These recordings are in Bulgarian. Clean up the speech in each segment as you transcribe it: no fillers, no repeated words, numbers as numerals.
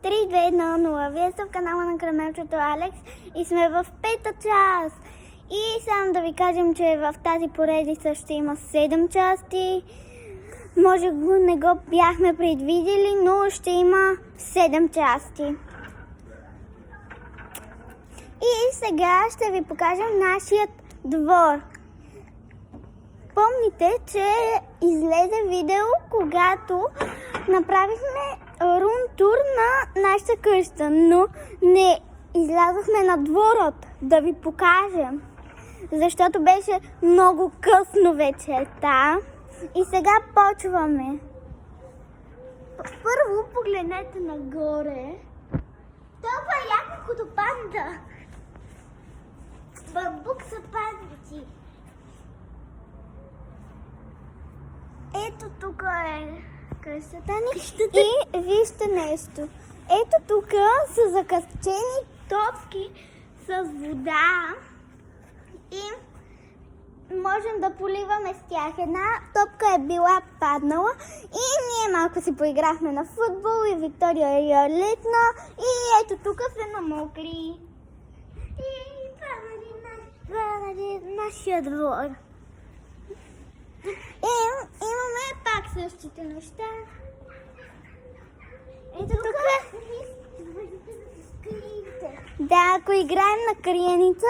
3-2-1-0. Вие сте в канала на Крамелчето Алекс и сме в 5-та част. И само да ви кажем, че в тази поредица ще има 7 части. Може не го бяхме предвидели, но ще има 7 части. И сега ще ви покажем нашият двор. Помните, че излезе видео, когато направихме рум-тур на нашата къща, но не излязохме на дворът да ви покажем, защото беше много късно вечерта. И сега почваме. Първо погледнете нагоре. Това е яко като панда. Бамбук са пандици. Ето тук е къщата ни. И вижте нещо. Ето тук са закачени топки с вода и можем да поливаме с тях. Една топка е била паднала и ние малко си поиграхме на футбол и Виктория я литна и ето тук се намокри. И това е нашия двор. И имаме пак същите неща. Ето тук. Да, ако играем на криеница,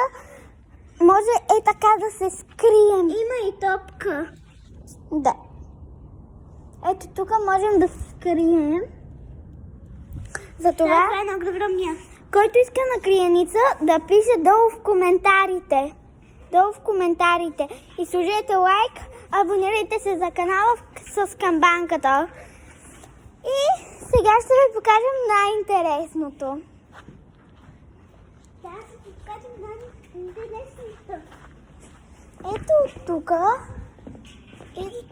може така да се скрием. Има и топка. Да. Ето тук можем да се скрием. Затова, това е много добро място. който иска на криеница, да пише долу в коментарите. Долу в коментарите. И сложете лайк, абонирайте се за канала с камбанката. И сега ще ви покажем най-интересното. Да, ще ви покажем най-интересното. Ето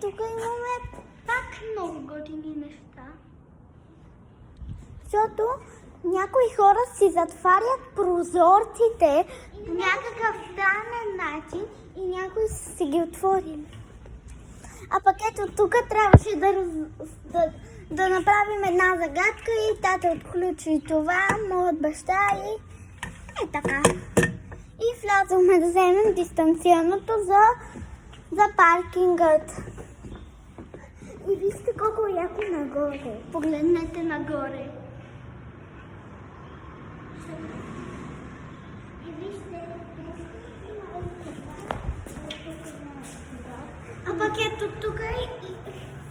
тук имаме пак много готини неща. Защото някои хора си затварят прозорците по някакъв странен начин и някои си ги отворили. А пък ето тук трябваше да направим една загадка и тата отключи това, моят баща и така. И влязохме да вземем дистанционното за паркингът. И вижте колко яко нагоре. Погледнете нагоре. И вижте, А пък ето тук и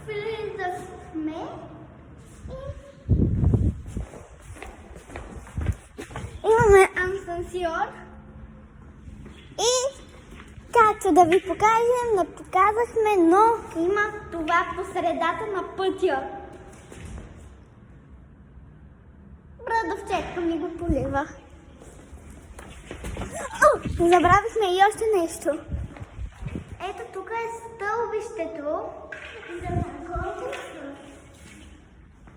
влизахме и имаме асансьор. И както да ви покажем, не показахме, но има това по средата на пътя. Брадовчетка ми го полива. Забравихме и още нещо. Ето тук е стълбището.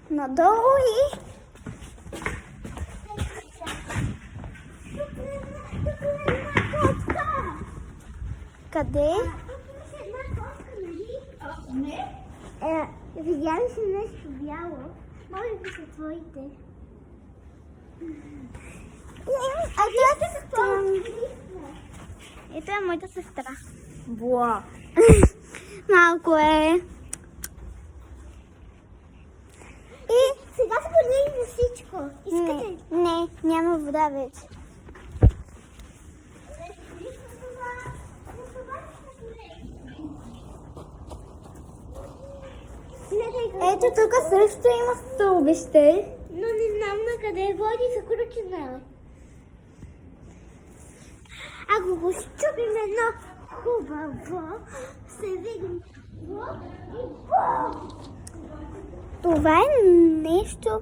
Надолу и къде? Не. Видя ли си нещо бяло? Може би са твоите. Ето е моята сестра. Буа. Малко е. И Сега се подели на всичко. Искате? Не, няма вода вече. Ето тук също има стълбище. Но не знам на къде води за кручена. Ако го щупим едно хубаво, се видим. Това е нещо.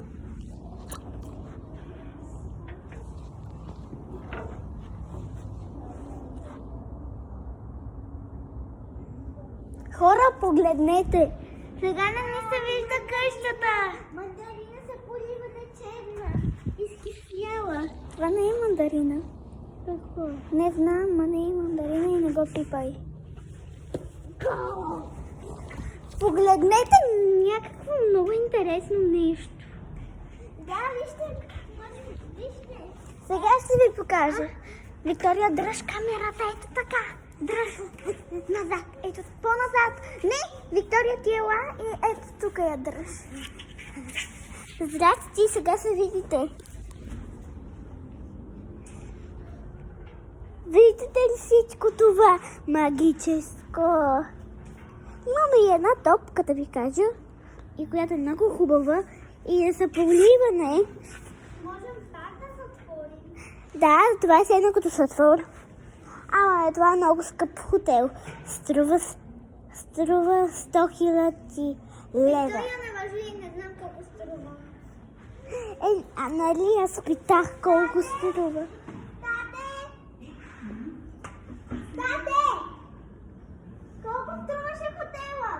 Хора, погледнете. Сега не ми се вижда къщата. Мандарина се полива на черна. Изкисляла. Това не е мандарина. Какво? Не знам, ма не е мандарина и не го пипай. Погледнете някакво много интересно нещо. Да, вижте Сега ще ви покажа. Виктория, дръж камерата, ето така. Дръж назад, ето по-назад. Не, Виктория, ти ела и ето тук я дръж. Здрасти, сега се видите. Виждате ли всичко това магическо? Имаме и една топка, да ви кажа, и която е много хубава и е за поливане. Можем пак да затворим. Да, това е едно като затвор. Ама това е много скъп хотел. Струва 100 000 лева. Виктория не важи и не знам колко струва. А нали аз питах колко струва? Тате! Колко струваше хотела?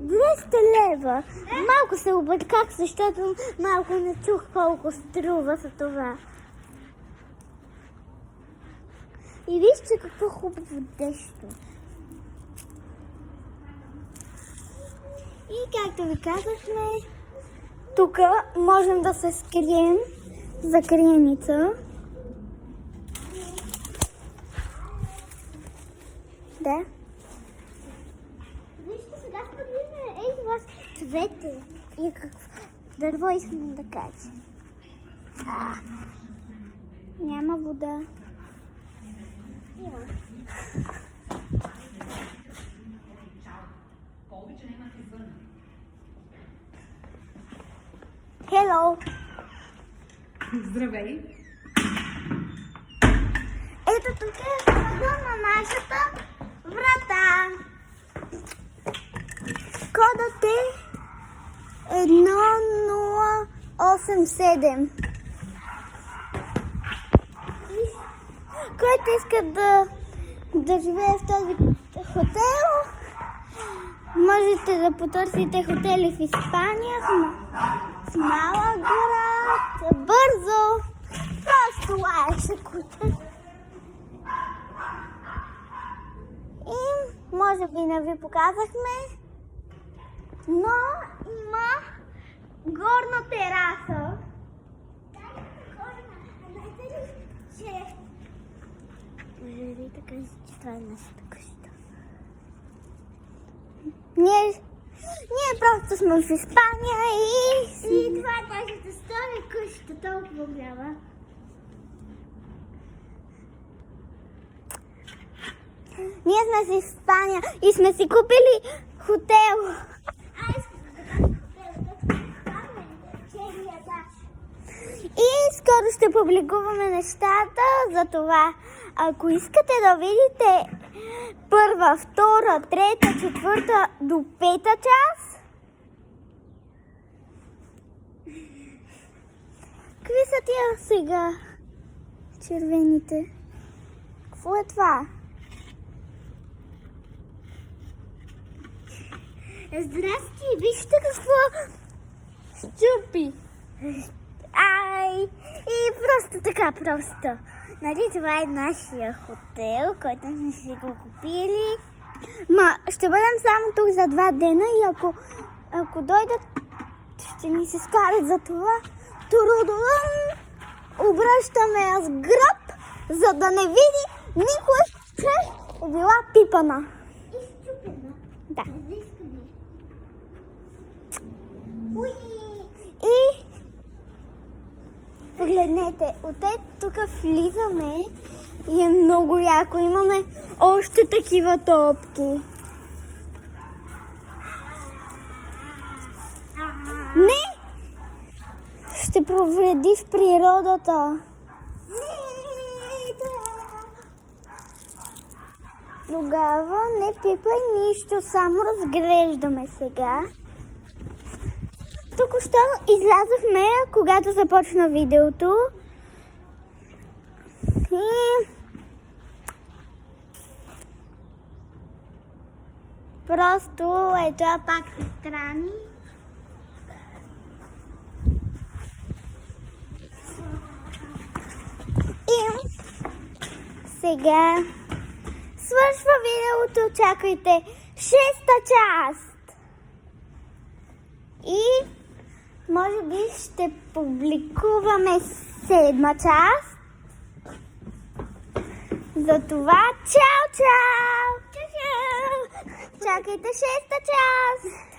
200 лева. Малко се обърках, защото малко не чух колко струва за това. И вижте какво хубаво дещо. И както ви казахме, тук можем да се скрием за криеница. Да. Вижте, сега ще видим ей това Цвете и какво дърво искам да кажа. Няма вода. има. Hello! Здравей! Ето тук е входа на нашата врата. Кодът е 1087. Който иска да живее в този хотел, можете да потърсите хотели в Испания, в малък град, бързо. Просто лаеше кута. И може би не ви показахме, но има горна тераса. Може ли да кажете, че това е нашата къща? Ние просто сме в Испания И това е нашата стара къща, толкова голяма. Ние сме в Испания и сме си купили хотел. Искам да кажа хотела, черния етаж. И скоро ще публикуваме нещата за това. Ако искате да видите първа, втора, трета, четвърта до пета част, какви са тия сега? Червените. Какво е това? Здрасти, Вижте какво щупи. Ай! И просто така, просто. Нали, това е нашия хотел, който сме си го купили. Ще бъдем само тук за 2 дена и ако дойдат, ще ни се скарат за това. Турудулум! Обръщаме с гръб, за да не види никой, че е била пипана. изчупена. Да. Изискани. И погледнете, отед тук влизаме и е много яко. Имаме още такива топки. Не! Ще повредиш природата. Тогава не пипай нищо, само разглеждаме сега. Току-що излязохме, когато започна видеото. И просто ето пак страни. И сега свършва видеото, чакайте 6-та част. може би ще публикуваме 7 част. Затова чао, чао! Чакайте 6 част!